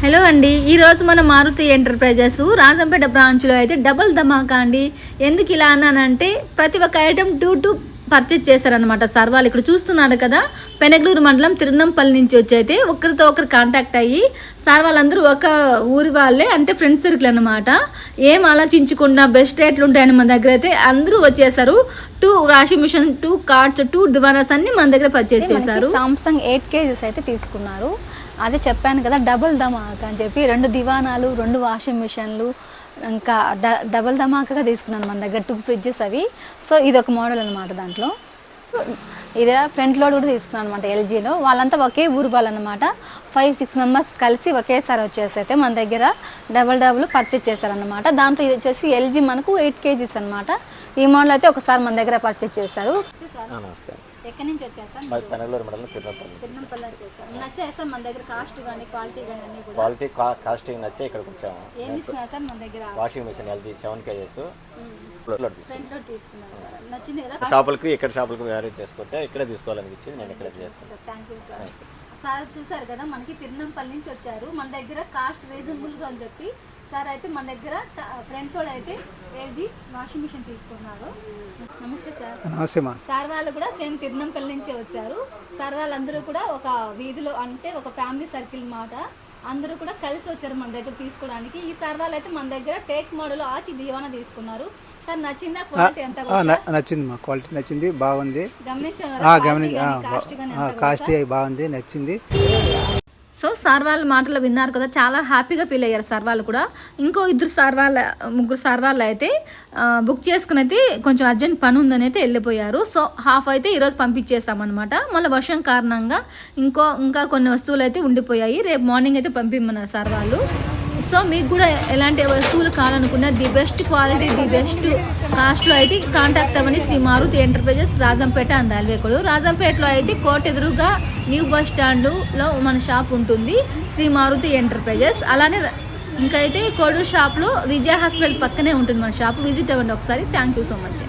Hello అండి, ఈరోజు మన మారుతి ఎంటర్ప్రైజెస్ రాజంపేట బ్రాంచ్లో అయితే డబుల్ ధమాకా అండి. ఎందుకు ఇలా అన్నానంటే ప్రతి ఒక్క ఐటెం టూ పర్చేజ్ చేశారనమాట సార్ వాళ్ళు. ఇక్కడ చూస్తున్నారు కదా, పెనగలూరు మండలం తిరునంపల్లి నుంచి వచ్చి అయితే ఒకరితో ఒకరు కాంటాక్ట్ అయ్యి సార్ వాళ్ళందరూ ఒక ఊరి వాళ్ళే, అంటే ఫ్రెండ్ సర్కిల్ అనమాట. ఏం ఆలోచించకుండా బెస్ట్ రేట్లు ఉంటాయని మన దగ్గర అయితే అందరూ వచ్చేసారు. 2 వాషింగ్ మిషన్, 2 కార్డ్స్, 2 డివానాస్ అన్ని మన దగ్గర పర్చేజ్ చేశారు. సామ్సంగ్ 8 kgs అయితే తీసుకున్నారు. అదే చెప్పాను కదా డబుల్ ధమాకా అని చెప్పి 2 దివానాలు, 2 వాషింగ్ మిషన్లు, ఇంకా డబుల్ ధమాకాగా తీసుకున్నాను మన దగ్గర 2 ఫ్రిడ్జెస్ అవి. సో ఇది ఒక మోడల్ అనమాట. దాంట్లో ఇదే ఫ్రంట్ లోడ్ కూడా తీసుకున్నాను అనమాట ఎల్జీలో. వాళ్ళంతా ఒకే ఊరు వాళ్ళనమాట. 5-6 మెంబర్స్ కలిసి ఒకేసారి వచ్చేసి అయితే మన దగ్గర డబుల్ పర్చేజ్ చేశారనమాట. దాంట్లో ఇది వచ్చేసి ఎల్జీ మనకు 8 kgs అనమాట. ఈ మోడల్ అయితే ఒకసారి మన దగ్గర పర్చేజ్ చేశారు. ఎక్కడి నుంచి వచ్చేసారు? పెనగలూరు మండలం తిరునంపల్లి వచ్చేసారు. నచ్చాయి సార్ మన దగ్గర కాస్ట్ కానీ క్వాలిటీ కానీ అన్ని కూడా? క్వాలిటీ కాస్టింగ్ నచ్చే ఇక్కడికి వచ్చాము. ఏం తీసుకున్నారు సార్ మన దగ్గర? Washing machine LG 7 kgs front load తీసుకున్నారు సార్. నచ్చింది కదా? షాపులకి ఇక్కడ షాపులకి వ్యారేజ్ చేసుకుంటే ఇక్కడే తీసుకోవాలనిపించింది, నేను ఇక్కడే చేసుకున్నాను. Thank you sir. సార్ చూసారు కదా, మనకి తిరునంపల్లి నుంచి వచ్చారు. మన దగ్గర కాస్ట్ రీజనబుల్గా అని చెప్పి సార్ అయితే మన దగ్గర ఫ్రంట్ లోడ్ అయితే ఎల్జీ వాషింగ్ మిషన్ తీసుకున్నారు. నమస్తే సార్. నమస్తే మా. సార్ వాళ్ళు కూడా సేమ్ తిరునంపల్లి నుంచే వచ్చారు. సార్ వాళ్ళందరూ కూడా ఒక వీధిలో, అంటే ఒక ఫ్యామిలీ సర్కిల్ మాట, అందరూ కూడా కలిసి వచ్చారు మన దగ్గర తీసుకోవడానికి. ఈ సార్ వాళ్ళు అయితే మన దగ్గర టేక్ మోడల్ ఆచి దివానా తీసుకున్నారు. సార్ నచ్చిందా? క్వాలిటీ ఎంత? నచ్చింది మా, క్వాలిటీ నచ్చింది, బాగుంది. గమనించారు? కాస్ట్ బాగుంది, నచ్చింది. సో సార్ వాళ్ళ మాటలు విన్నారు కదా, చాలా హ్యాపీగా ఫీల్ అయ్యారు సార్ వాళ్ళు కూడా. ఇంకో ముగ్గురు సార్ వాళ్ళు అయితే బుక్ చేసుకుని అయితే కొంచెం అర్జెంట్ పని ఉందని అయితే వెళ్ళిపోయారు. సో హాఫ్ అయితే ఈరోజు పంపించేసామన్నమాట. మళ్ళీ వర్షం కారణంగా ఇంకా కొన్ని వస్తువులు అయితే ఉండిపోయాయి. రేపు మార్నింగ్ అయితే పంపిమ్మన్నారు సార్ వాళ్ళు. సో మీకు కూడా ఎలాంటి వస్తువులు కావాలనుకున్నా the best quality, the best కాస్ట్లో అయితే కాంటాక్ట్ అవ్వండి. Shri Maruti enterprises, Rajampet and Railwaykodu. రాజంపేటలో అయితే కోట ఎదురుగా న్యూ బస్ స్టాండ్లో మన షాప్ ఉంటుంది, శ్రీ మారుతి ఎంటర్ప్రైజెస్. అలానే ఇంకా అయితే కోడూరు షాప్లో విజయ హాస్పిటల్ పక్కనే ఉంటుంది మన షాప్. విజిట్ అవ్వండి ఒకసారి. Thank you so much.